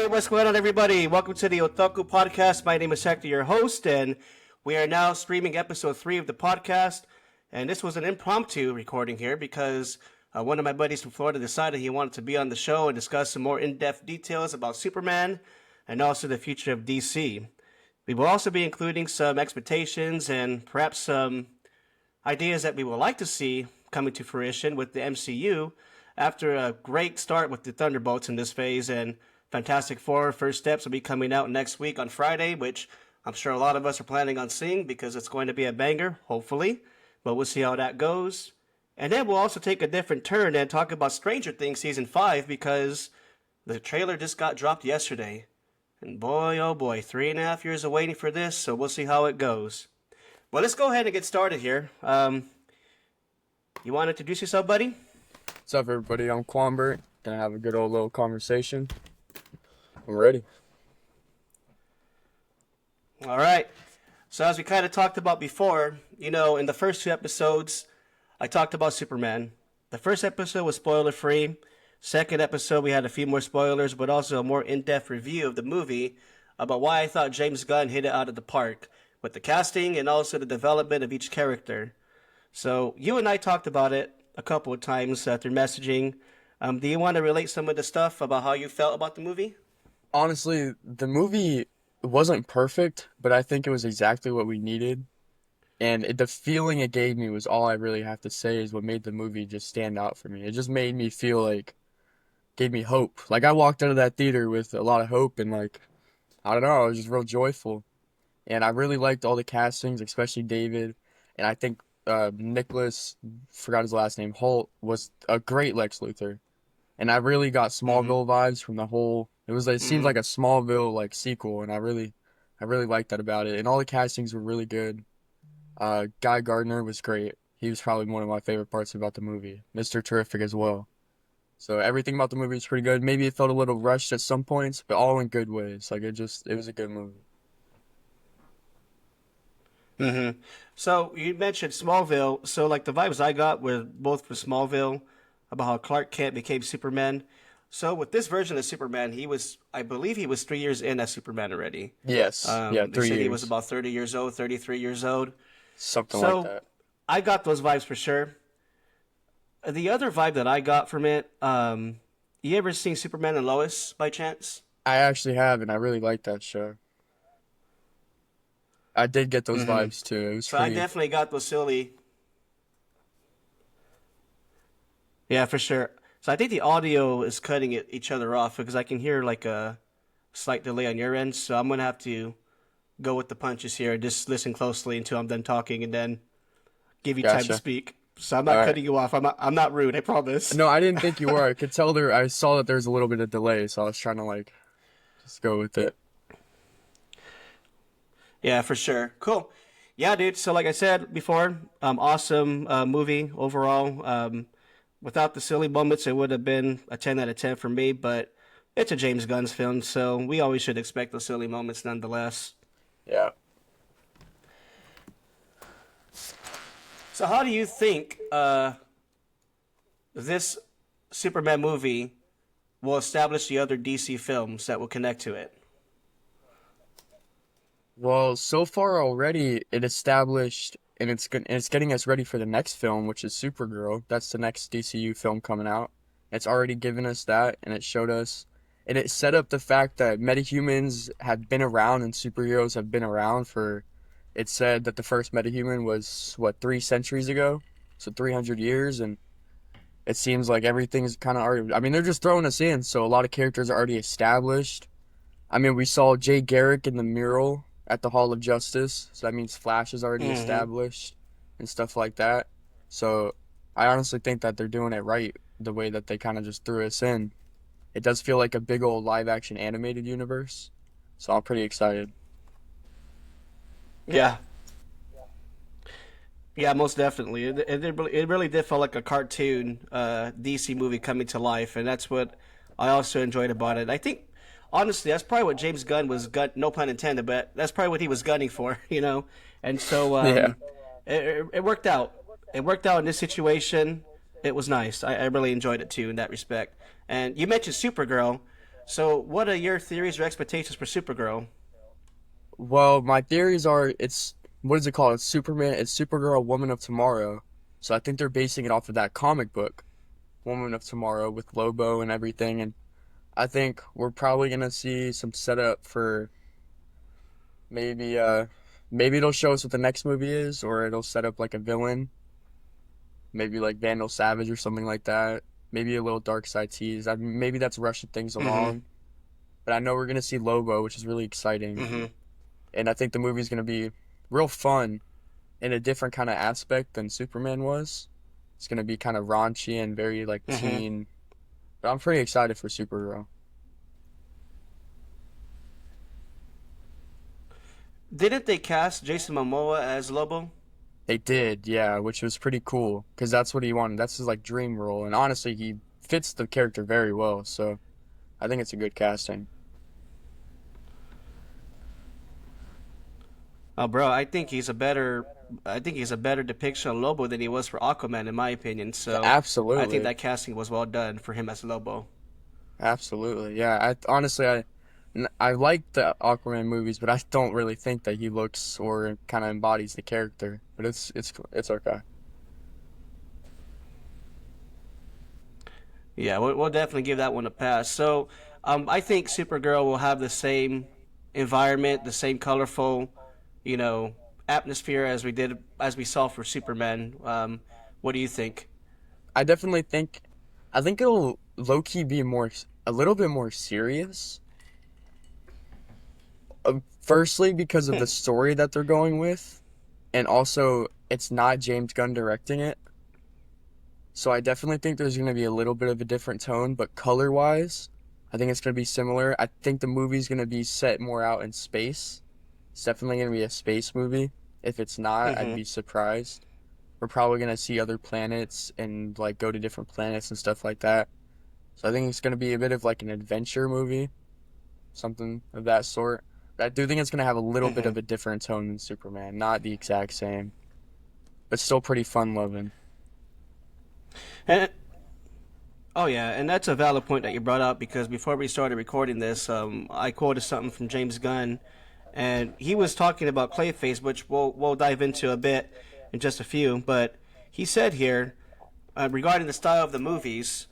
Hey, what's going on, everybody? Welcome to the Otaku Podcast. My name is Hector, your host, and we are now streaming episode 3 of the podcast. And this was an impromptu recording here because one of my buddies from Florida decided he wanted to be on the show and discuss some more in-depth details about Superman and also the future of DC. We will also be including some expectations and perhaps some ideas that we would like to see coming to fruition with the MCU after a great start with the Thunderbolts in this phase, and Fantastic Four First Steps will be coming out next week on Friday, which I'm sure a lot of us are planning on seeing because it's going to be a banger, hopefully. But we'll see how that goes. And then we'll also take a different turn and talk about Stranger Things Season 5 because the trailer just got dropped yesterday. And boy, oh boy, 3.5 years of waiting for this, so we'll see how it goes. Well, let's go ahead and get started here. You want to introduce yourself, buddy? What's up, everybody? I'm Quanbert. Gonna have a good old little conversation. I'm ready. All right. So as we kind of talked about before, in the first 2 episodes, I talked about Superman. The first episode was spoiler-free. Second episode, we had a few more spoilers, but also a more in-depth review of the movie about why I thought James Gunn hit it out of the park with the casting and also the development of each character. So you and I talked about it a couple of times through messaging. Do you want to relate some of the stuff about how you felt about the movie? Honestly, the movie wasn't perfect, but I think it was exactly what we needed. And the feeling it gave me was all I really have to say is what made the movie just stand out for me. It just made me feel like, gave me hope. Like, I walked out of that theater with a lot of hope and, like, I don't know, I was just real joyful. And I really liked all the castings, especially David. And I think Nicholas, forgot his last name, Holt, was a great Lex Luthor. And I really got Smallville vibes from the whole. It seems like a Smallville like sequel, and I really liked that about it. And all the castings were really good. Guy Gardner was great. He was probably one of my favorite parts about the movie. Mr. Terrific as well. So everything about the movie was pretty good. Maybe it felt a little rushed at some points, but all in good ways. Like it was a good movie. So you mentioned Smallville. So like the vibes I got were both for Smallville about how Clark Kent became Superman. So with this version of Superman, I believe he was 3 years in as Superman already. Yes. Yeah, 3 They said years. he was about 30 years old, 33 years old. Something So like that. I got those vibes for sure. The other vibe that I got from it, you ever seen Superman and Lois by chance? I actually have, and I really like that show. I did get those vibes too. It was So I pretty. definitely got those silly. Yeah, for sure. So I think the audio is cutting each other off because I can hear like a slight delay on your end. So I'm gonna have to go with the punches here. Just listen closely until I'm done talking, and then give you time to Gotcha. speak. So I'm not All right. cutting you off. I'm not rude. I promise. No, I didn't think you were. I could tell there. I saw that there's a little bit of delay, so I was trying to like just go with it. Yeah, for sure. Cool. Yeah, dude. So like I said before, awesome movie overall. Without the silly moments, it would have been a 10 out of 10 for me. But it's a James Gunn's film, so we always should expect the silly moments nonetheless. Yeah. So how do you think this Superman movie will establish the other DC films that will connect to it? Well, so far already it established, and it's getting us ready for the next film, which is Supergirl. That's the next DCU film coming out. It's already given us that, and it showed us, and it set up the fact that metahumans have been around and superheroes have been around for. It said that the first metahuman was 3 centuries ago, so 300 years, and it seems like everything's kind of already. I mean, they're just throwing us in, so a lot of characters are already established. I mean, we saw Jay Garrick in the mural at the Hall of Justice, so that means Flash is already established and stuff like that. So I honestly think that they're doing it right, the way that they kind of just threw us in. It does feel like a big old live-action animated universe, so I'm pretty excited. Yeah. Yeah, most definitely. It really did feel like a cartoon DC movie coming to life, and that's what I also enjoyed about it. I think, honestly, that's probably what James Gunn was no pun intended, but that's probably what he was gunning for, And so Yeah. it worked out. It worked out in this situation. It was nice. I really enjoyed it too in that respect. And you mentioned Supergirl. So, what are your theories or expectations for Supergirl? Well, my theories are it's what is it called? It's Superman, it's Supergirl, Woman of Tomorrow. So I think they're basing it off of that comic book, Woman of Tomorrow, with Lobo and everything. And I think we're probably gonna see some setup for maybe maybe it'll show us what the next movie is, or it'll set up like a villain, maybe like Vandal Savage or something like that. Maybe a little dark side tease. Maybe that's rushing things Mm-hmm. along. But I know we're gonna see Lobo, which is really exciting. Mm-hmm. And I think the movie's gonna be real fun in a different kind of aspect than Superman was. It's gonna be kind of raunchy and very like Mm-hmm. teen. But I'm pretty excited for Supergirl. Didn't they cast Jason Momoa as Lobo? They did, yeah, which was pretty cool because that's what he wanted. That's his like dream role, and honestly, he fits the character very well. So I think it's a good casting. Oh, bro, I think he's a better depiction of Lobo than he was for Aquaman, in my opinion. So, I think Absolutely, that casting was well done for him as Lobo. absolutely, yeah. I like the Aquaman movies, but I don't really think that he looks or kind of embodies the character. But it's okay. Yeah, we'll definitely give that one a pass. So, I think Supergirl will have the same environment, the same colorful, you know, atmosphere as we saw for Superman. What do you think? I definitely think I think it'll low key be a little bit more serious. Firstly, because of the story that they're going with, and also it's not James Gunn directing it. So I definitely think there's going to be a little bit of a different tone, but color-wise, I think it's going to be similar. I think the movie's going to be set more out in space. It's definitely going to be a space movie. If it's not, I'd Mm-hmm. be surprised. We're probably going to see other planets and like go to different planets and stuff like that. So I think it's going to be a bit of like an adventure movie, something of that sort. But I do think it's going to have a little bit Mm-hmm. of a different tone than Superman, not the exact same, but still pretty fun loving. And oh yeah, and that's a valid point that you brought up because before we started recording this, I quoted something from James Gunn, and he was talking about Clayface, which we'll dive into a bit in just a few. But he said here regarding the style of the movies,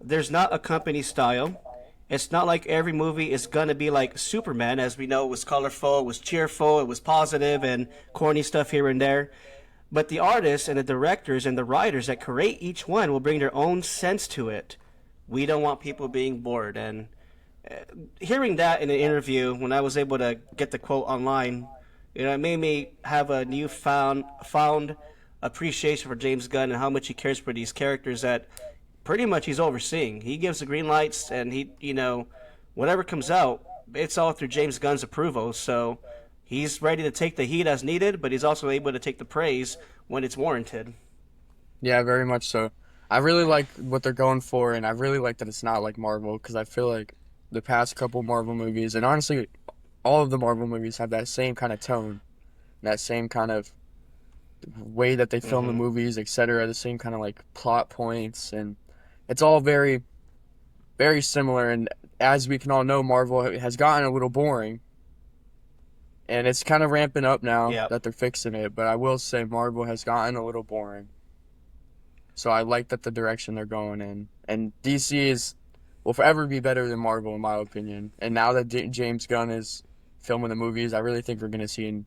there's not a company style. It's not like every movie is gonna be like Superman, as we know, it was colorful, it was cheerful, it was positive, and corny stuff here and there. But the artists and the directors and the writers that create each one will bring their own sense to it. We don't want people being bored. And hearing that in an interview, when I was able to get the quote online, it made me have a new found appreciation for James Gunn and how much he cares for these characters that pretty much he's overseeing. He gives the green lights, and whatever comes out, it's all through James Gunn's approval. So he's ready to take the heat as needed, but he's also able to take the praise when it's warranted. Yeah, very much so. I really like what they're going for, and I really like that it's not like Marvel because I feel like the past couple Marvel movies, and honestly, all of the Marvel movies have that same kind of tone, that same kind of way that they film the Mm-hmm. movies, etc. The same kind of like plot points, and it's all very, very similar. And as we can all know, Marvel has gotten a little boring, and it's kind of ramping up now Yep. that they're fixing it. But I will say, Marvel has gotten a little boring. So I like that the direction they're going in. And DC will forever be better than Marvel in my opinion. And now that James Gunn is filming the movies, I really think we're going to see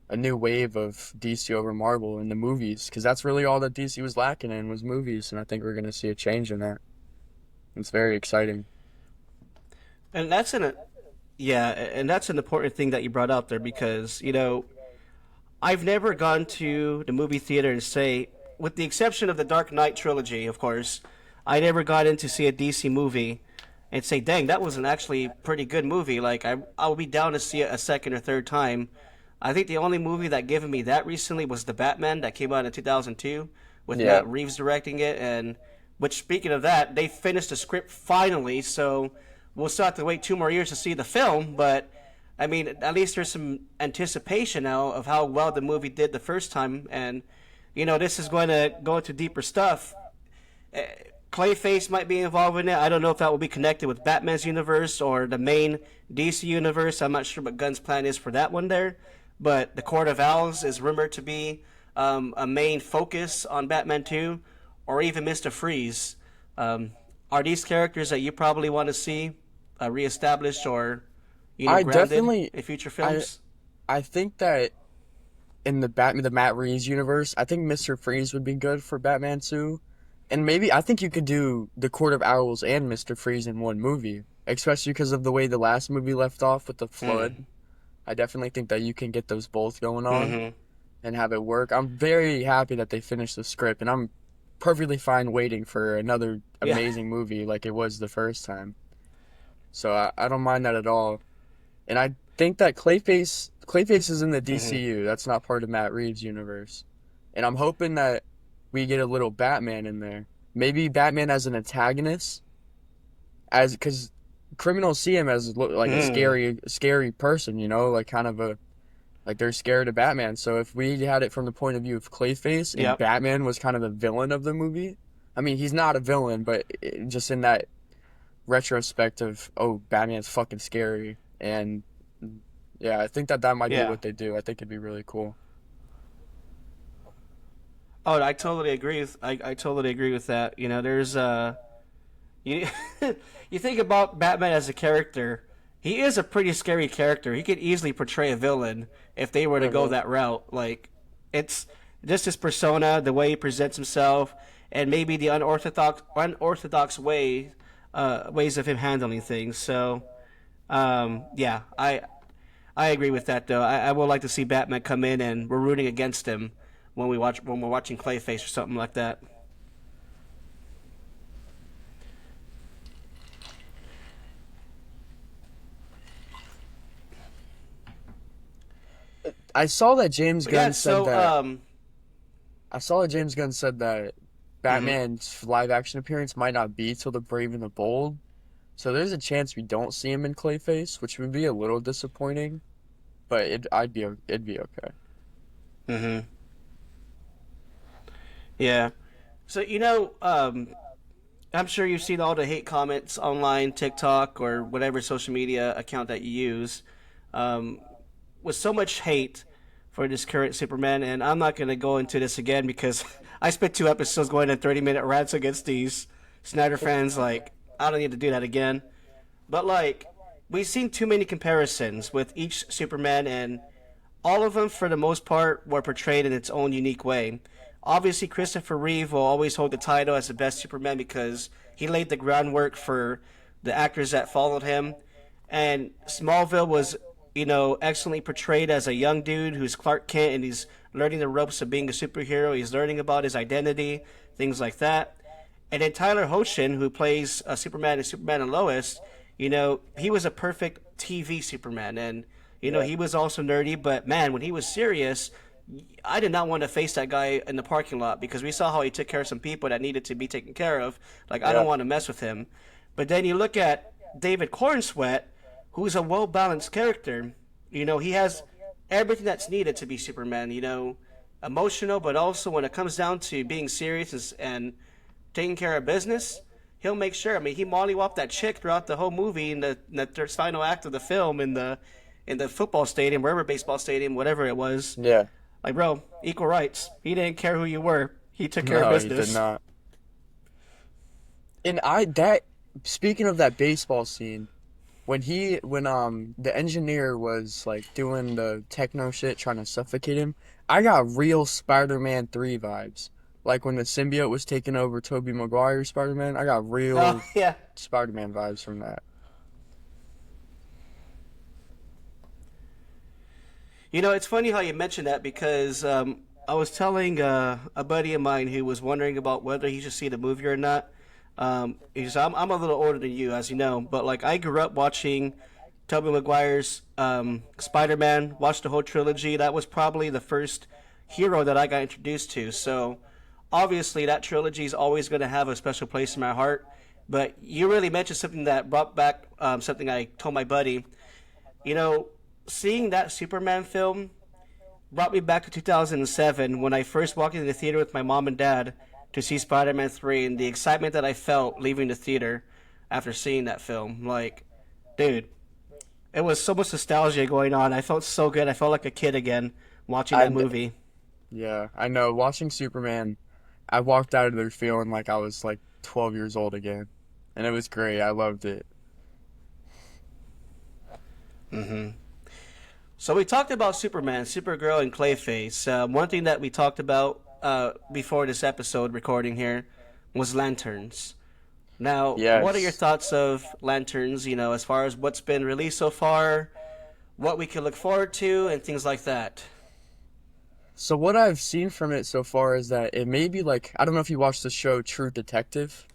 a new wave of DC over Marvel in the movies because that's really all that DC was lacking in was movies, and I think we're going to see a change in that. It's very exciting. And that's an important thing that you brought out there because I've never gone to the movie theater and say, with the exception of the Dark Knight trilogy, of course, I never got in to see a DC movie and say, "Dang, that was an actually pretty good movie." Like I'll be down to see it a second or third time. I think the only movie that given me that recently was The Batman that came out in 2002 with Yeah. Matt Reeves directing it, and which speaking of that, they finished the script finally, so we'll still have to wait 2 more years to see the film, but I mean, at least there's some anticipation now of how well the movie did the first time, and this is going to go into deeper stuff. Clayface might be involved in it. I don't know if that will be connected with Batman's universe or the main DC universe. I'm not sure what Gunn's plan is for that one there. But the Court of Owls is rumored to be a main focus on Batman 2, or even Mr. Freeze. Are these characters that you probably want to see reestablished or, I grounded definitely, in future I, films? I think that in the Matt Reeves universe, I think Mr. Freeze would be good for Batman 2. And maybe I think you could do the Court of Owls and Mr. Freeze in one movie, especially because of the way the last movie left off with the flood. Mm. I definitely think that you can get those both going on Mm-hmm. and have it work. I'm very happy that they finished the script, and I'm perfectly fine waiting for another Yeah. amazing movie like it was the first time. So I don't mind that at all. And I think that Clayface is in the Mm-hmm. DCU. That's not part of Matt Reeves' universe. And I'm hoping that we get a little Batman in there. Maybe Batman as an antagonist, as because criminals see him as like a Mm. scary person, like kind of a like they're scared of Batman. So if we had it from the point of view of Clayface and Yep. Batman was kind of the villain of the movie, I mean he's not a villain, but just in that retrospect of oh Batman's fucking scary, and yeah, I think that might be Yeah. what they do. I think it'd be really cool. Oh, I totally agree with I totally agree with that. There's you you think about Batman as a character, he is a pretty scary character. He could easily portray a villain if they were to go Hmm. that route. Like it's just his persona, the way he presents himself, and maybe the unorthodox ways of him handling things. So, yeah, I agree with that though. I would like to see Batman come in and we're rooting against him when we're watching Clayface or something like that. I saw that James But yeah, Gunn said so that. I saw that James Gunn said that mhm. Batman's live action appearance might not be till The Brave and the Bold. So there's a chance we don't see him in Clayface, which would be a little disappointing, but it'd be okay. Mhm. Yeah. So I'm sure you've seen all the hate comments online, TikTok or whatever social media account that you use, um, with so much hate for this current Superman. And I'm not going to go into this again because I spent 2 episodes going in 30-minute rants against these Snyder fans. Like, I don't need to do that again. But like, we've seen too many comparisons with each Superman, and all of them, for the most part, were portrayed in its own unique way. Obviously, Christopher Reeve will always hold the title as the best Superman because he laid the groundwork for the actors that followed him. And Smallville was, excellently portrayed as a young dude who's Clark Kent and he's learning the ropes of being a superhero. He's learning about his identity, things like that. And then Tyler Hoechlin, who plays Superman and Superman and Lois, he was a perfect TV Superman. And, Yeah. he was also nerdy, but man, when he was serious, I did not want to face that guy in the parking lot because we saw how he took care of some people that needed to be taken care of. Like, I don't Yeah. want to mess with him. But then you look at David Cornsweet, who's a well balanced character. He has everything that's needed to be Superman, emotional, but also when it comes down to being serious and taking care of business, he'll make sure. I mean, he mollywopped that chick throughout the whole movie in the final act of the film in the football stadium, wherever baseball stadium, whatever it was. Yeah. Like, bro, equal rights. He didn't care who you were. He took care of No, he did business. not. And that speaking of that baseball scene, when the engineer was like doing the techno shit trying to suffocate him, I got real Spider-Man 3 vibes. Like when the symbiote was taking over Tobey Maguire's Spider-Man, I got Oh real yeah. Spider-Man vibes from that. It's funny how you mentioned that because I was telling a buddy of mine who was wondering about whether he should see the movie or not. I'm a little older than you, as you know, but like I grew up watching Tobey Maguire's Spider-Man, watched the whole trilogy. That was probably the first hero that I got introduced to. So obviously that trilogy is always going to have a special place in my heart. But you really mentioned something that brought back something I told my buddy. You know, seeing that Superman film brought me back to 2007 when I first walked into the theater with my mom and dad to see Spider-Man 3 and the excitement that I felt leaving the theater after seeing that film. Like, dude, it was so much nostalgia going on. I felt so good. I felt like a kid again watching that I movie. Yeah, I know. Watching Superman, I walked out of there feeling like I was like 12 years old again, and it was great. I loved it. Hmm. So we talked about Superman, Supergirl, and Clayface. One thing that we talked about before this episode recording here was lanterns. Now, what are your Yes. thoughts of lanterns? You know, as far as what's been released so far, what we can look forward to, and things like that. So what I've seen from it so far is that it may be like, I don't know if you watched the show True Detective,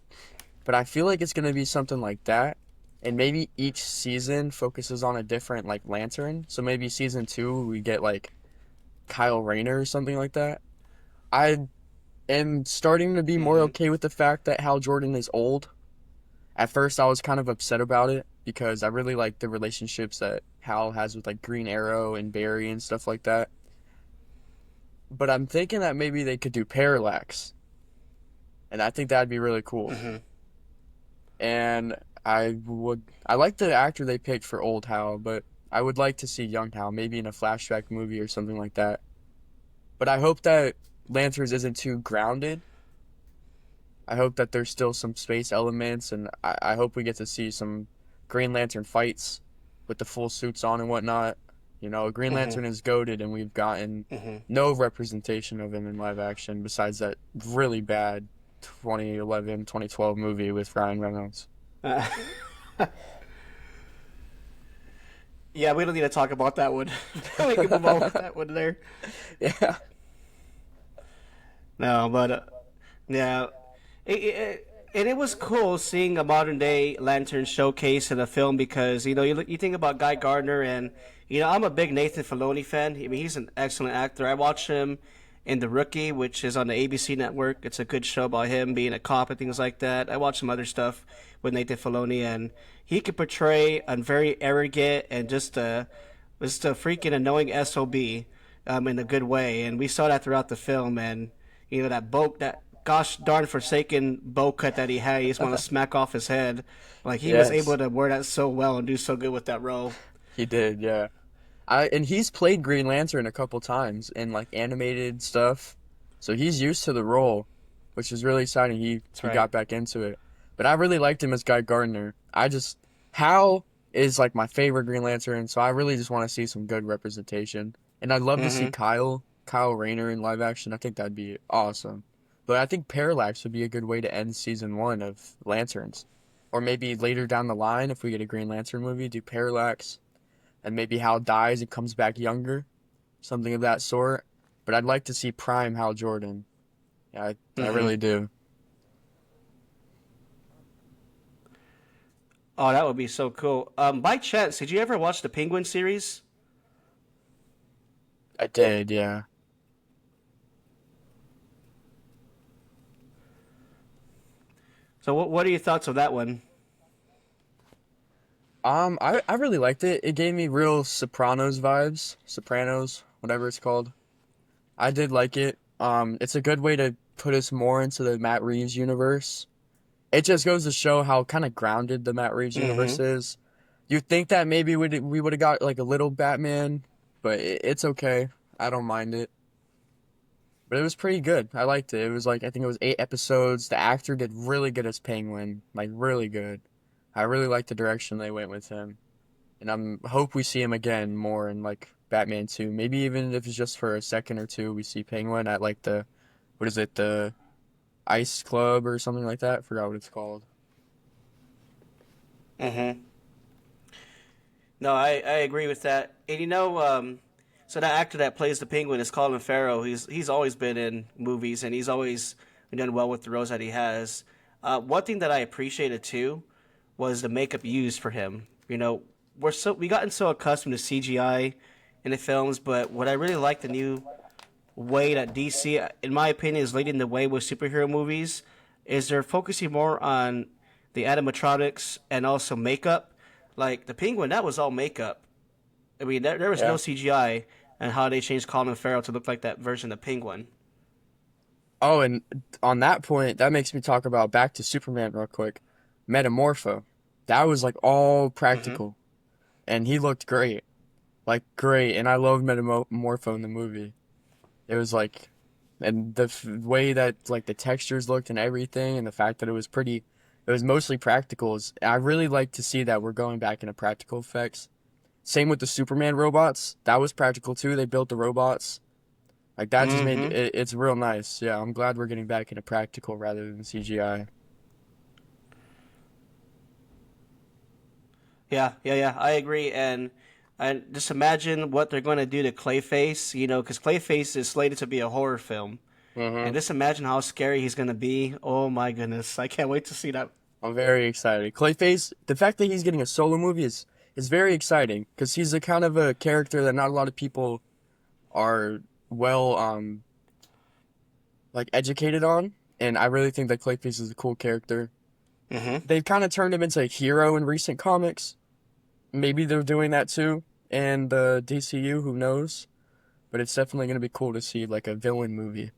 but I feel like it's going to be something like that. And maybe each season focuses on a different like lantern. So maybe season 2 we get like Kyle Rayner or something like that. I am starting to be more Hmm. okay with the fact that Hal Jordan is old. At first I was kind of upset about it because I really like the relationships that Hal has with like Green Arrow and Barry and stuff like that. But I'm thinking that maybe they could do Parallax, and I think that'd be really cool. Hmm. And I like the actor they picked for old Hal, but I would like to see young Hal, maybe in a flashback movie or something like that. But I hope that Lanterns isn't too grounded. I hope that there's still some space elements, and I hope we get to see some Green Lantern fights with the full suits on and whatnot. You know, Green Hmm. Lantern is goated, and we've gotten Hmm. no representation of him in live action besides that really bad 2011, 2012 movie with Ryan Reynolds. Uh, yeah, we don't need to talk about that one. We can move on with that one there. Yeah. No, but yeah, and it was cool seeing a modern day lantern showcase in a film because you think about Guy Gardner and I'm a big Nathan Filoni fan. I mean he's an excellent actor. I watch him in The Rookie, which is on the ABC network. It's a good show about him being a cop and things like that. I watch some other stuff with Nathan Filoni and he could portray a very arrogant and just a freaking annoying SOB in a good way. And we saw that throughout the film and that gosh darn forsaken bow cut that he had, you just want to smack off his head. Like he was able Yes, to wear that so well and do so good with that role. he did. Yeah. And he's played Green Lantern a couple times in like animated stuff, so he's used to the role, which is really exciting. He That's he right. got back into it, but I really liked him as Guy Gardner. Hal is like my favorite Green Lantern, so I really just want to see some good representation, and I'd love to see Mm-hmm. Kyle Rayner in live action. I think that'd be awesome. But I think Parallax would be a good way to end season 1 of Lanterns, or maybe later down the line if we get a Green Lantern movie, do Parallax and maybe Hal dies and comes back younger, something of that sort. But I'd like to see Prime Hal Jordan. Yeah, I Mm-hmm. really do. Oh, that would be so cool. By chance, did you ever watch the Penguin series? I did, yeah. So what are your thoughts of that one? I really liked it. It gave me real Sopranos vibes. Sopranos, whatever it's called. I did like it. It's a good way to put us more into the Matt Reeves universe. It just goes to show how kind of grounded the Matt Reeves Mm-hmm. universe is. You'd think that maybe we would have got like a little Batman, but it's okay. I don't mind it. But it was pretty good. I liked it. It was like I think it was 8 episodes. The actor did really good as Penguin, like really good. I really liked the direction they went with him, and hope we see him again more in like Batman 2. Maybe even if it's just for a second or two, we see Penguin at like the what is it, the Ice Club or something like that. I forgot what it's called. Mm-hmm. No, I agree with that. And so that actor that plays the Penguin is Colin Farrell. He's always been in movies and he's always done well with the roles that he has. One thing that I appreciated too was the makeup used for him. We gotten so accustomed to CGI in the films, but what I really like the new way that DC, in my opinion, is leading the way with superhero movies is they're focusing more on the animatronics and also makeup. Like the Penguin, that was all makeup. I mean, there was no Yeah. CGI and how they changed Colin Farrell to look like that version of Penguin. Oh, and on that point, that makes me talk about back to Superman real quick. Metamorpho. That was like all Mm-hmm. practical, and he looked great, like great. And I love Metamorpho in the movie. It was like, and the way that like the textures looked and everything, and the fact that it was mostly practical. I really like to see that we're going back into practical effects. Same with the Superman robots. That was practical too. They built the robots. Like that just made Mm-hmm. it's real nice. Yeah, I'm glad we're getting back into practical rather than CGI. Yeah, yeah, yeah. I agree, and just imagine what they're going to do to Clayface. You know, because Clayface is slated to be a horror film, and Hmm. just imagine how scary he's going to be. Oh my goodness, I can't wait to see that. I'm very excited. Clayface, the fact that he's getting a solo movie is very exciting because he's a kind of a character that not a lot of people are well like educated on, and I really think that Clayface is a cool character. Mm-hmm. They've kind of turned him into a hero in recent comics. Maybe they're doing that too in the DCU, who knows? But it's definitely going to be cool to see like a villain movie.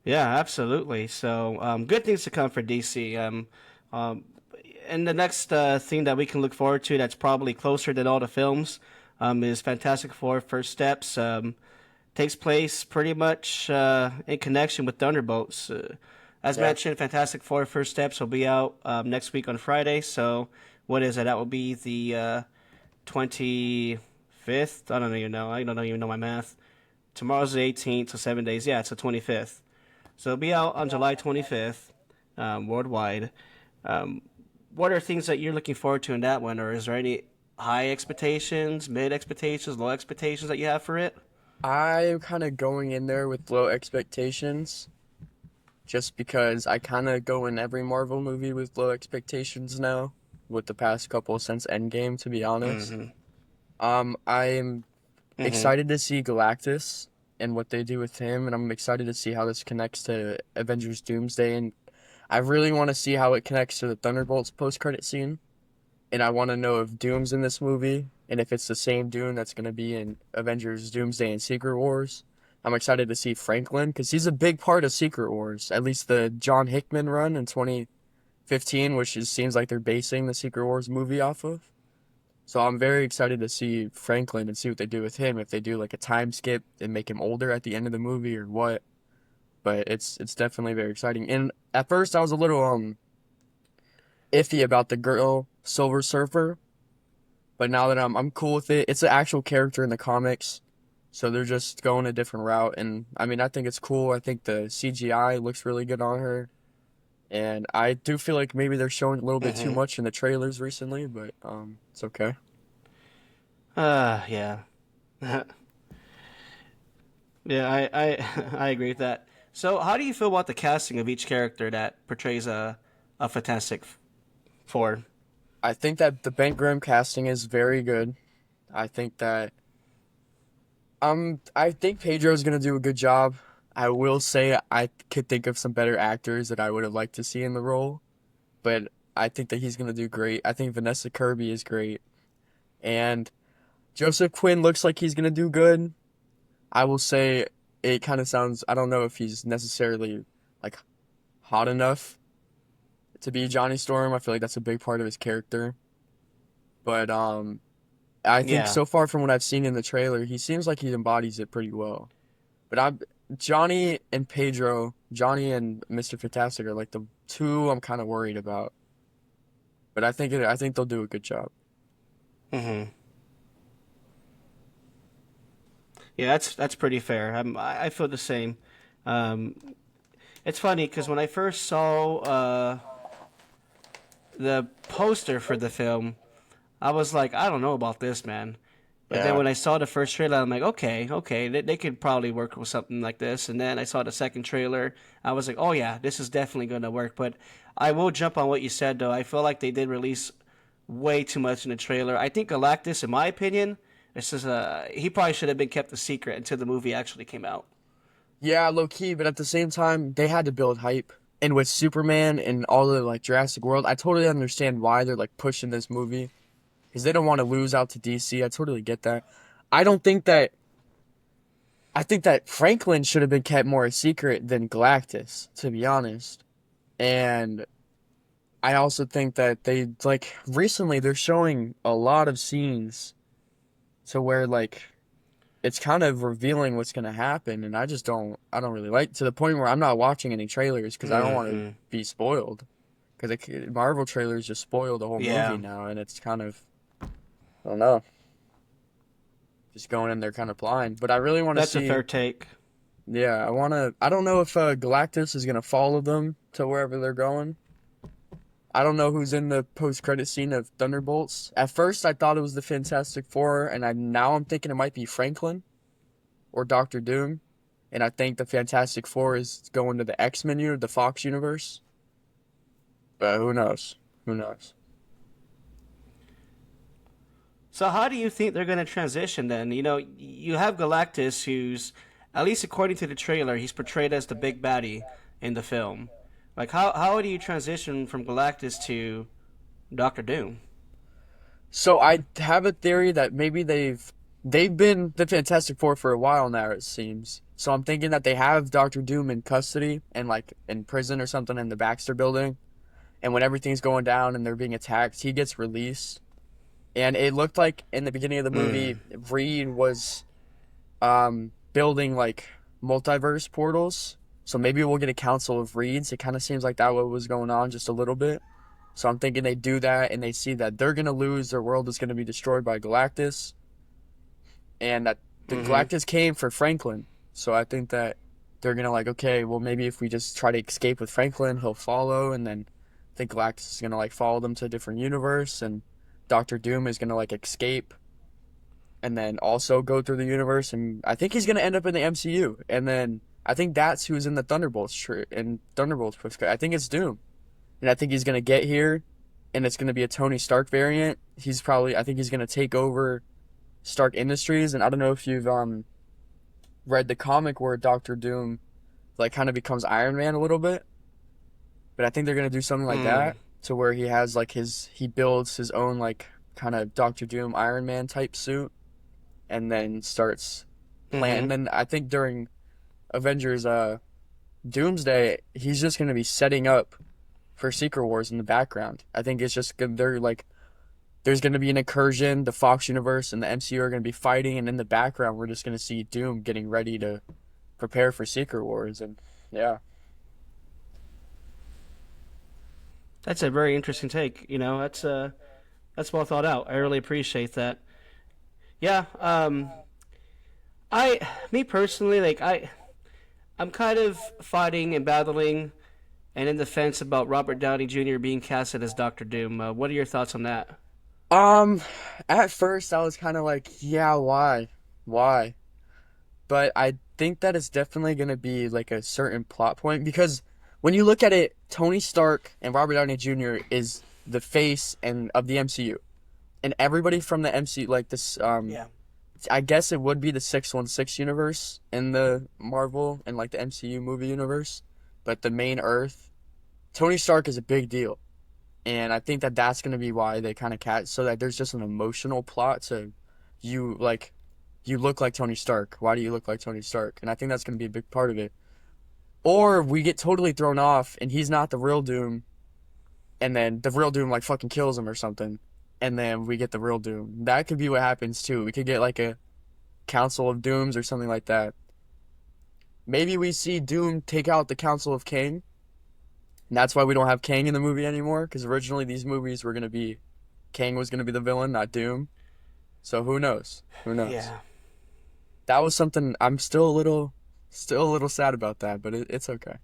Yeah, absolutely. So, good things to come for DC. Um, and the next thing that we can look forward to that's probably closer than all the films is Fantastic Four: First Steps. Takes place pretty much in connection with Thunderbolts. As Yeah. mentioned, Fantastic Four: First Steps will be out next week on Friday. So, what is it? That will be the 25th. I don't even know. I don't even know my math. Tomorrow's the 18th, so 7 days. Yeah, it's the 25th. So it'll be out on July 25th, worldwide. Um, what are things that you're looking forward to in that one, or is there any high expectations, mid expectations, low expectations that you have for it? I'm kind of going in there with low expectations just because I kind of go in every Marvel movie with low expectations now, with the past couple since Endgame, to be honest. Mm-hmm. I'm Mm-hmm. excited to see Galactus and what they do with him, and I'm excited to see how this connects to Avengers Doomsday, and I really want to see how it connects to the Thunderbolts post-credit scene, and I want to know if Doom's in this movie, and if it's the same Doom that's going to be in Avengers Doomsday and Secret Wars. I'm excited to see Franklin, because he's a big part of Secret Wars, at least the John Hickman run in 2015, which seems like they're basing the Secret Wars movie off of. So I'm very excited to see Franklin and see what they do with him. If they do like a time skip and make him older at the end of the movie or what. But it's definitely very exciting. And at first I was a little iffy about the girl Silver Surfer, but now that I'm cool with it. It's an actual character in the comics. So they're just going a different route, and I mean I think it's cool. I think the CGI looks really good on her. And I do feel like maybe they're showing a little bit too Mm-hmm. much in the trailers recently, but it's okay. Yeah. Yeah, I agree with that. So, how do you feel about the casting of each character that portrays a Fantastic Four? I think that the Ben Grimm casting is very good. I think that I think Pedro's gonna do a good job. I will say I could think of some better actors that I would have liked to see in the role, but I think that he's gonna do great. I think Vanessa Kirby is great, and Joseph Quinn looks like he's gonna do good. I will say it kind of sounds. I don't know if he's necessarily like hot enough to be Johnny Storm. I feel like that's a big part of his character, but I think Yeah. so far from what I've seen in the trailer, he seems like he embodies it pretty well. But I'm Johnny and Pedro, Johnny and Mr. Fantastic are like the two I'm kind of worried about. But I think they'll do a good job. Mm-hmm. Yeah, that's pretty fair. I feel the same. Um, it's funny because when I first saw the poster for the film, I was like, I don't know about this, man. But then Yeah. when I saw the first trailer, I'm like, okay, they could probably work with something like this. And then I saw the second trailer, I was like, oh yeah, this is definitely going to work. But I will jump on what you said, though. I feel like they did release way too much in the trailer. I think Galactus, in my opinion, this is he probably should have been kept a secret until the movie actually came out. Yeah, low key, but at the same time, they had to build hype. And with Superman and all the like Jurassic World, I totally understand why they're like pushing this movie because they don't want to lose out to DC. I totally get that. I don't think that I think that Franklin should have been kept more a secret than Galactus, to be honest. And I also think that they like recently they're showing a lot of scenes to where like it's kind of revealing what's gonna happen, and I don't really like to the point where I'm not watching any trailers because I don't want to Hmm. be spoiled. Because Marvel trailers just spoil the whole movie Yeah, now, and it's kind of I don't know, just going in there kind of blind. But I really want to that's a see. fair take. Yeah, I want to. I don't know if Galactus is gonna follow them to wherever they're going. I don't know who's in the post-credit scene of Thunderbolts. At first, I thought it was the Fantastic Four, and now I'm thinking it might be Franklin or Doctor Doom. And I think the Fantastic Four is going to the X-Men the Fox universe. But who knows? Who knows? So how do you think they're going to transition then? You know, you have Galactus, who's, at least according to the trailer, he's portrayed as the big baddie in the film. Like, how do you transition from Galactus to Doctor Doom? So I have a theory that maybe they've been the Fantastic Four for a while now, it seems. So I'm thinking that they have Doctor Doom in custody and like in prison or something in the Baxter building. And when everything's going down and they're being attacked, he gets released. And it looked like in the beginning of the movie, Mm. Reed was building like multiverse portals. So maybe we'll get a council of Reeds. It kind of seems like that what was going on just a little bit. So I'm thinking they do that and they see that they're gonna lose. Their world is gonna be destroyed by Galactus, and that the Mm-hmm. Galactus came for Franklin. So I think that they're gonna like, okay, well maybe if we just try to escape with Franklin, he'll follow, and then I think Galactus is gonna like follow them to a different universe, and Doctor Doom is gonna like escape and then also go through the universe, and I think he's gonna end up in the MCU, and then I think that's who's in the Thunderbolts and Thunderbolts. I think it's Doom, and I think he's gonna get here, and it's gonna be a Tony Stark variant. I think he's gonna take over Stark Industries, and I don't know if you've read the comic where Doctor Doom like kind of becomes Iron Man a little bit, but I think they're gonna do something like Mm. that to where he has like he builds his own like kind of Doctor Doom Iron Man type suit, and then starts playing. Mm-hmm. And then I think during Avengers Doomsday, he's just gonna be setting up for Secret Wars in the background. I think it's just they're like there's gonna be an incursion. The Fox universe and the MCU are gonna be fighting, and in the background, we're just gonna see Doom getting ready to prepare for Secret Wars. And yeah, That's a very interesting take. You know, that's well thought out. I really appreciate that. Yeah. Me personally, like I'm kind of fighting and battling and in the fence about Robert Downey Jr. being casted as Doctor Doom. What are your thoughts on that? um, at first I was kind of like, yeah, why? But I think that it's definitely gonna be like a certain plot point because when you look at it, Tony Stark and Robert Downey Jr. is the face and of the MCU, and everybody from the MCU like this Yeah. I guess it would be the 616 universe in the Marvel and like the MCU movie universe, but the main Earth, Tony Stark is a big deal, and I think that that's gonna be why they kind of so that there's just an emotional plot to you like you look like Tony Stark. Why do you look like Tony Stark? And I think that's gonna be a big part of it. Or we get totally thrown off and he's not the real Doom, and then the real Doom like fucking kills him or something, and then we get the real Doom. That could be what happens too. We could get like a Council of Dooms or something like that. Maybe we see Doom take out the Council of Kang. And that's why we don't have Kang in the movie anymore. Because originally these movies were gonna be Kang was gonna be the villain, not Doom. So who knows? Who knows? Yeah. That was something I'm still a little sad about that, but it's okay.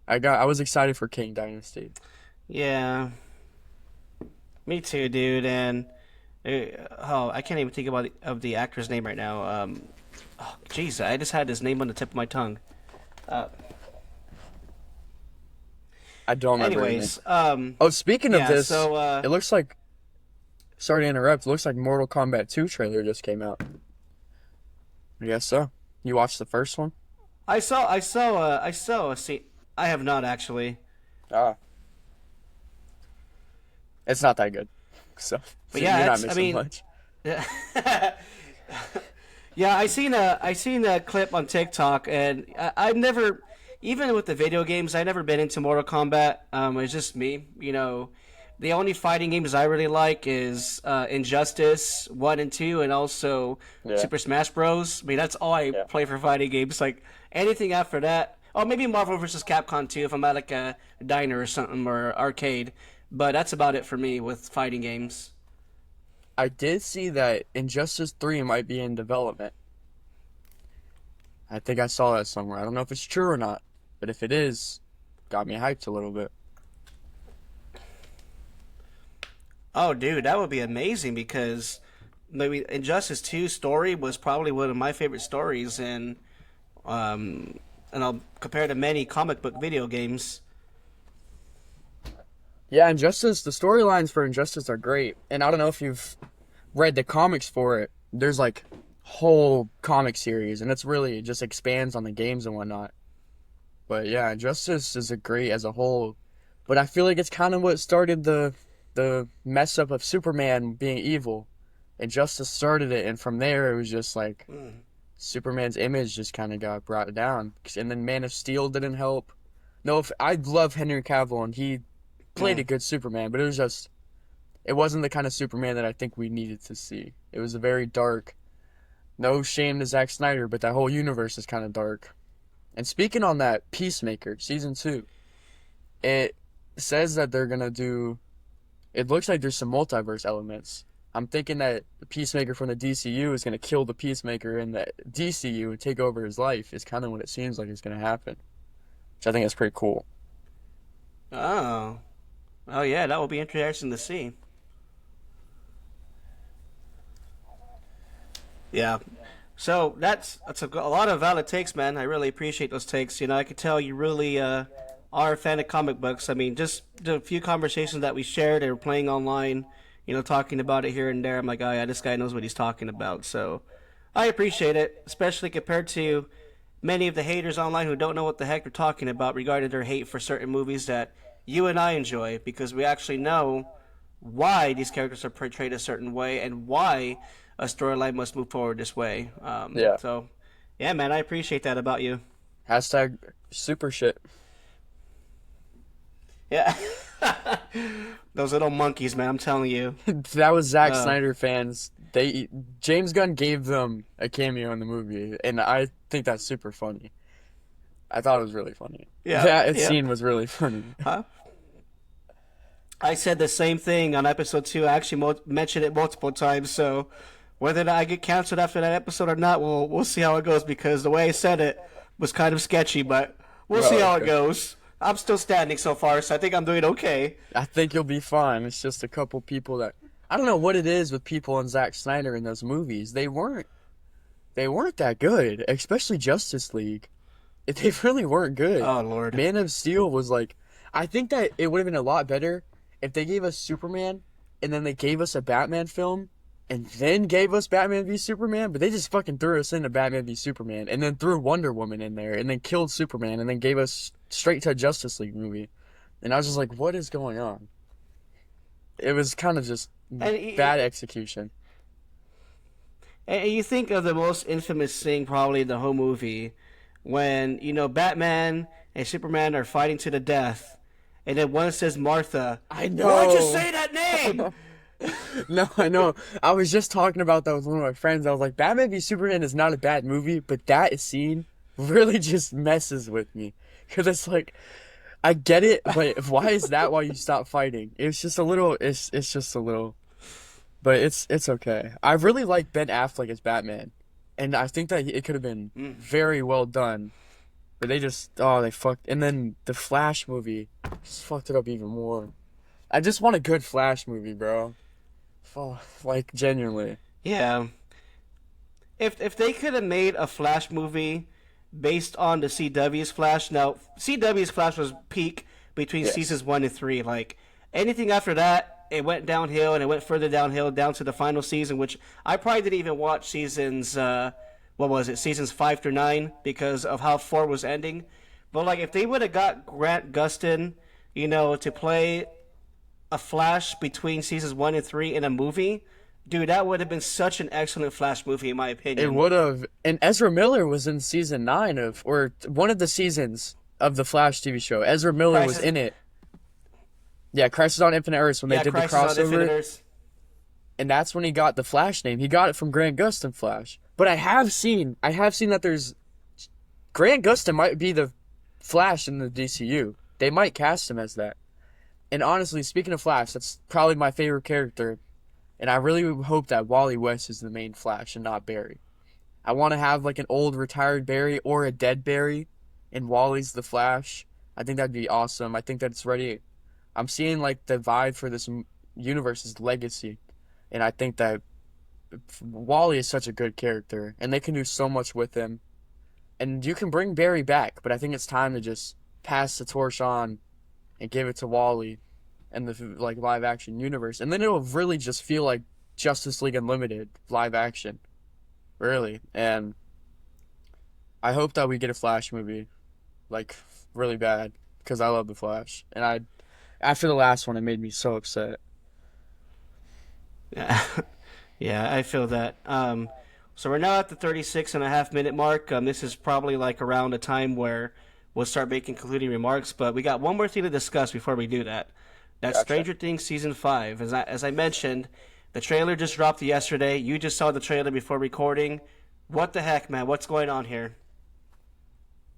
I was excited for King Dynasty. Yeah. Me too, dude. And I can't even think of the actor's name right now. Oh, jeez, I just had his name on the tip of my tongue. Uh, I don't remember his name. anyways, Oh, speaking of yeah. this, So it looks like. Sorry to interrupt. It looks like Mortal Kombat 2 trailer just came out. I guess so. You watched the first one? I saw a scene. I have not actually, Ah, it's not that good. So but you're yeah, not I missing mean, much. yeah, Yeah, I seen a clip on TikTok, and I've never, even with the video games, I never been into Mortal Kombat. It's just me, The only fighting games I really like is Injustice 1 and 2, and also Yeah, Super Smash Bros. I mean, that's all I yeah. play for fighting games. Like anything after that, oh, maybe Marvel vs. Capcom 2 if I'm at like a diner or something or arcade. But that's about it for me with fighting games. I did see that Injustice 3 might be in development. I think I saw that somewhere. I don't know if it's true or not, but if it is, got me hyped a little bit. Oh, dude, that would be amazing because maybe Injustice 2 story was probably one of my favorite stories, um, and I'll compare to many comic book video games. Yeah, Injustice, the storylines for Injustice are great. And I don't know if you've read the comics for it. There's like whole comic series and it's really it just expands on the games and whatnot. But yeah, Injustice is a great as a whole. But I feel like it's kind of what started the mess up of Superman being evil. Injustice started it and from there it was just like Mm, Superman's image just kind of got brought down. And then Man of Steel didn't help. No, if I love Henry Cavill and he played a mm. good Superman, but it wasn't the kind of Superman that I think we needed to see. It was a very dark. No shame to Zack Snyder, but that whole universe is kind of dark. And speaking on that, Peacemaker season 2, it says that they're gonna do. It looks like there's some multiverse elements. I'm thinking that the Peacemaker from the DCU is gonna kill the Peacemaker in the DCU and take over his life. Is kind of what it seems like is gonna happen, which I think is pretty cool. Oh, oh yeah, that will be interesting to see. Yeah. So that's a lot of valid takes, man. I really appreciate those takes. I could tell you really are a fan of comic books. I mean, just the few conversations that we shared and were playing online, talking about it here and there. I'm like, oh yeah, this guy knows what he's talking about. So I appreciate it, especially compared to many of the haters online who don't know what the heck they're talking about regarding their hate for certain movies that you and I enjoy because we actually know why these characters are portrayed a certain way and why a storyline must move forward this way. Yeah. So, yeah, man, I appreciate that about you. Hashtag super shit. Yeah. Those little monkeys, man, I'm telling you. That was Zack Uh, Snyder fans. James Gunn gave them a cameo in the movie, and I think that's super funny. I thought it was really funny. yeah, That yeah. scene was really funny. Huh? I said the same thing on episode 2. I actually mentioned it multiple times, so whether I get canceled after that episode or not, we'll see how it goes because the way I said it was kind of sketchy, but we'll see Oh, how it okay. goes. I'm still standing so far, so I think I'm doing okay. I think you'll be fine. It's just a couple people that I don't know what it is with people and Zack Snyder in those movies. They weren't that good, especially Justice League. They really weren't good. Oh Lord. Man of Steel was like, I think that it would have been a lot better if they gave us Superman and then they gave us a Batman film and then gave us Batman v Superman, but they just fucking threw us into Batman v Superman and then threw Wonder Woman in there and then killed Superman and then gave us straight to a Justice League movie. And I was just like, what is going on? It was kind of just And bad execution. and you think of the most infamous thing probably in the whole movie when Batman and Superman are fighting to the death, and then one says Martha. I Why'd you know. say that name? No, I know. I was just talking about that with one of my friends. I was like, Batman v Superman is not a bad movie, but that scene really just messes with me. Because it's like, I get it, but why is that why you stop fighting? It's just a little, but it's okay. I really like Ben Affleck as Batman, and I think that it could have been Mm. very well done. But they fucked. And then the Flash movie just fucked it up even more. I just want a good Flash movie, bro. Oh, like genuinely. Yeah. If they could have made a Flash movie based on the CW's Flash, now CW's Flash was peak between Yes. seasons 1 and 3. Like anything after that, it went downhill and it went further downhill down to the final season, which I probably didn't even watch seasons. What was it? Seasons 5 through 9 because of how 4 was ending. But like if they would have got Grant Gustin, to play a Flash between seasons 1 and 3 in a movie, Dude, that would have been such an excellent Flash movie, in my It opinion. would have. And Ezra Miller was in season 9 of, or one of the seasons of the Flash TV show. Ezra Miller was Crisis, in it. Yeah, Crisis on Infinite Earths when they yeah, did the Crisis on Infinite crossover. Earths. And that's when he got the Flash name. He got it from Grant Gustin Flash. But I have seen that there's Grant Gustin might be the Flash in the DCU. They might cast him as that. And honestly, speaking of Flash, that's probably my favorite character. And I really hope that Wally West is the main Flash and not Barry. I want to have like an old retired Barry or a dead Barry, and Wally's the Flash. I think that'd be awesome. I think that it's ready. I'm seeing like the vibe for this universe is legacy, and I think that Wally is such a good character, and they can do so much with him. And you can bring Barry back, but I think it's time to just pass the torch on and give it to Wally and the like live action universe, and then it'll really just feel like Justice League Unlimited live action, really. And I hope that we get a Flash movie, like really bad, because I love the Flash, and I after the last one, it made me so upset. Yeah, yeah, I feel that. So we're now at the 36 and a half minute mark. This is probably like around the time where we'll start making concluding remarks. But we got one more thing to discuss before we do that. That's Gotcha. Stranger Things season 5. As I mentioned, the trailer just dropped yesterday. You just saw the trailer before recording. What the heck, man? What's going on here?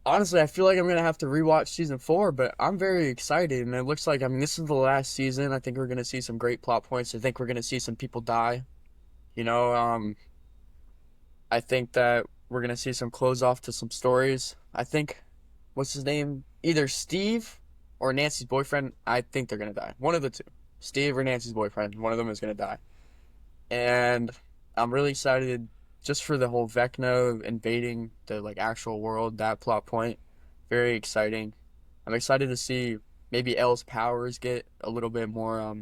Honestly, I feel like I'm gonna have to rewatch season 4, but I'm very excited, and it looks like this is the last season. I think we're gonna see some great plot points. I think we're gonna see some people die. You know, I think that we're gonna see some close off to some stories. I think, what's his name? Either Steve or Nancy's boyfriend. I think they're gonna die. One of the two. Steve or Nancy's boyfriend. One of them is gonna die. And I'm really excited just for the whole Vecna invading the like actual world. That plot point, very exciting. I'm excited to see maybe Elle's powers get a little bit more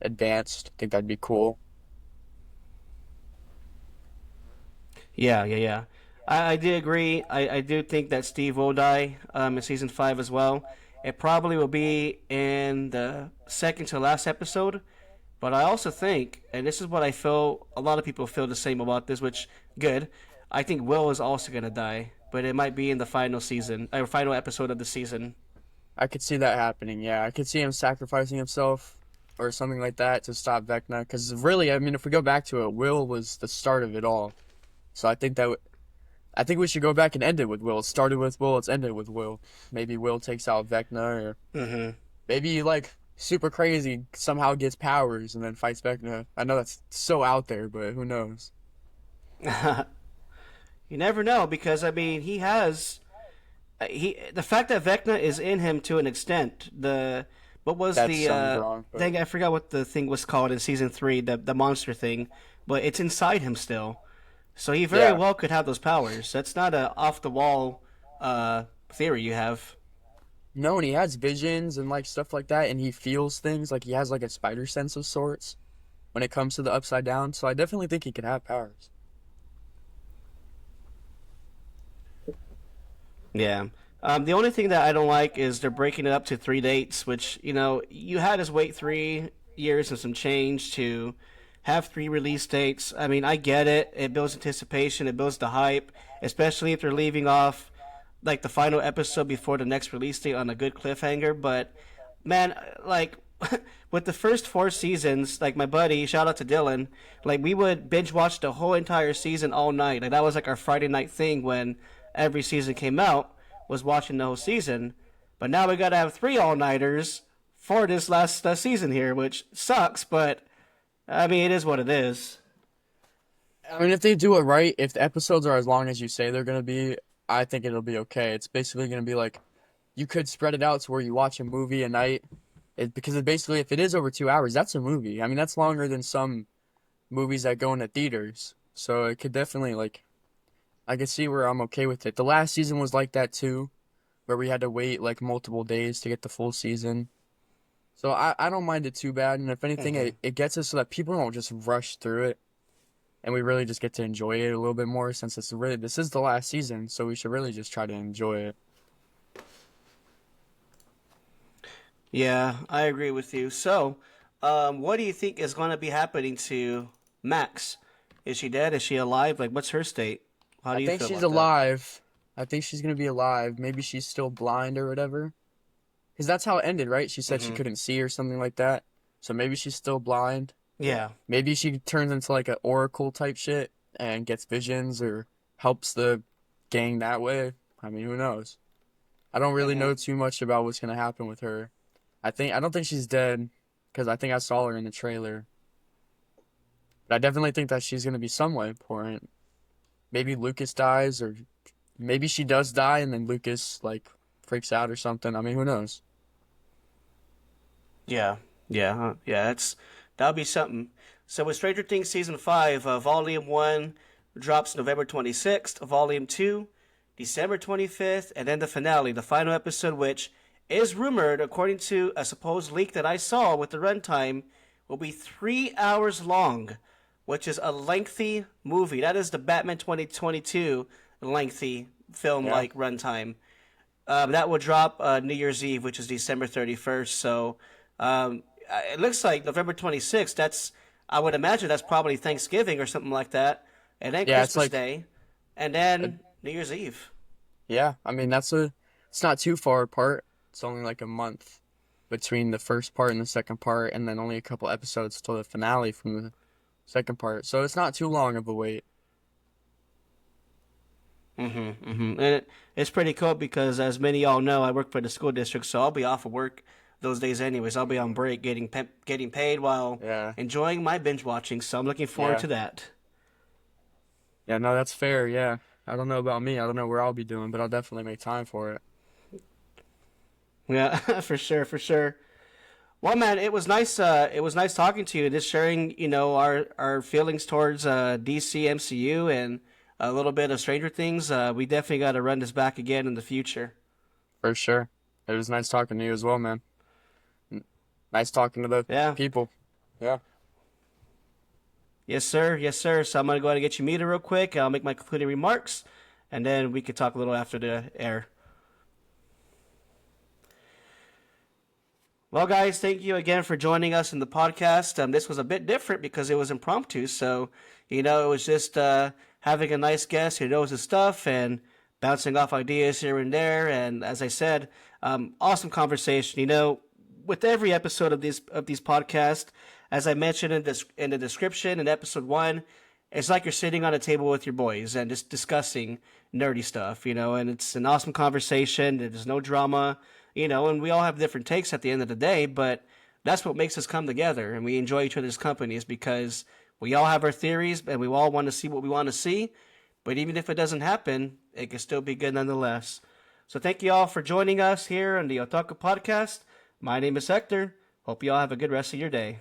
advanced. I think that'd be cool. Yeah, yeah, yeah. I do agree. I do think that Steve will die in season 5 as well. It probably will be in the second to last episode. But I also think, and this is what I feel, a lot of people feel the same about this, which, good. I think Will is also going to die, but it might be in the final season, or final episode of the season. I could see that happening. Yeah, I could see him sacrificing himself or something like that to stop Vecna. Because really, if we go back to it, Will was the start of it all. So I think we should go back and end it with Will. It started with Will. It's ended with Will. Maybe Will takes out Vecna, or Hmm. maybe like super crazy somehow gets powers and then fights Vecna. I know that's so out there, but who knows? You never know because I mean he has he the fact that Vecna is in him to an extent. The what was That the sounds wrong, but thing? I forgot what the thing was called in season 3. The monster thing, but it's inside him still. So he very yeah. well could have those powers. That's not a off the wall theory you have. No, and he has visions and like stuff like that, and he feels things like he has like a spider sense of sorts when it comes to the upside down. So I definitely think he could have powers. Yeah. The only thing that I don't like is they're breaking it up to 3 dates, which, you had us wait 3 years and some change to have 3 release dates. I mean, I get it. It builds anticipation, it builds the hype, especially if they're leaving off like the final episode before the next release date on a good cliffhanger. But man, like with the first 4 seasons, like my buddy, shout out to Dylan, like we would binge watch the whole entire season all night. Like that was like our Friday night thing when every season came out was watching the whole season. But now we gotta have 3 all-nighters for this last season here, which sucks. But I mean, it is what it is. I mean, if they do it right, if the episodes are as long as you say they're gonna be, I think it'll be okay. It's basically gonna be like you could spread it out to where you watch a movie a night. Because it basically, if it is over 2 hours, that's a movie. I mean, that's longer than some movies that go into theaters. So it could definitely like I could see where I'm okay with it. The last season was like that too, where we had to wait like multiple days to get the full season. So I don't mind it too bad. And if anything, Hmm. it gets us so that people don't just rush through it. And we really just get to enjoy it a little bit more since this is the last season. So we should really just try to enjoy it. Yeah, I agree with you. So, what do you think is going to be happening to Max. Is she dead? Is she alive? Like, what's her state? How I do you think feel she's about that? alive. I think she's gonna be alive. Maybe she's still blind or whatever. Because that's how it ended, right? She said she Mm-hmm. couldn't see or something like that. So maybe she's still blind. Yeah. Maybe she turns into like an oracle type shit and gets visions or helps the gang that way. I mean, who knows? I don't really Mm-hmm. know too much about what's gonna happen with her. I don't think she's dead because I think I saw her in the trailer. But I definitely think that she's gonna be somewhat important. Maybe Lucas dies, or maybe she does die and then Lucas like freaks out or something. I mean, who knows? Yeah. Yeah. Yeah. That'll be something. So with Stranger Things season 5, volume 1 drops November 26th. Volume 2, December 25th, and then the finale, the final episode, which is rumored, according to a supposed leak that I saw with the runtime, will be 3 hours long, which is a lengthy movie. That is the Batman 2022 lengthy film Yeah. like runtime. That will drop New Year's Eve, which is December 31st. So it looks like November 26th. I would imagine that's probably Thanksgiving or something like that, and then Yeah, it's Christmas like, Day, and a, then New Year's Eve. yeah. I mean, it's not too far apart. It's only like a month between the first part and the second part, and then only a couple episodes till the finale from the second part. So it's not too long of a wait. And it's pretty cool because, as many of y'all know, I work for the school district, so I'll be off of work those days anyways. I'll be on break, getting paid while Yeah. enjoying my binge watching. So I'm looking forward Yeah. to that. Yeah, no, that's fair. Yeah. I don't know about me. I don't know where I'll be doing, but I'll definitely make time for it. Yeah, for sure, for sure. Well, man, it was nice. It was nice talking to you. Just sharing, our feelings towards DC MCU and a little bit of Stranger Things. We definitely got to run this back again in the future. For sure. It was nice talking to you as well, man. Nice talking to the Yeah. people. Yeah. Yes, sir. Yes, sir. So I'm gonna go ahead and get you muted real quick. I'll make my concluding remarks, and then we could talk a little after the air. Well, guys, thank you again for joining us in the podcast. This was a bit different because it was impromptu. So, it was just having a nice guest who knows his stuff and bouncing off ideas here and there. And as I said, awesome conversation. With every episode of these podcasts, as I mentioned in the description in episode 1, it's like you're sitting on a table with your boys and just discussing nerdy stuff, and it's an awesome conversation. There's no drama, and we all have different takes at the end of the day, but that's what makes us come together and we enjoy each other's company is because we all have our theories and we all want to see what we want to see, but even if it doesn't happen, it can still be good nonetheless. So thank you all for joining us here on the Otaku Podcast. My name is Hector. Hope you all have a good rest of your day.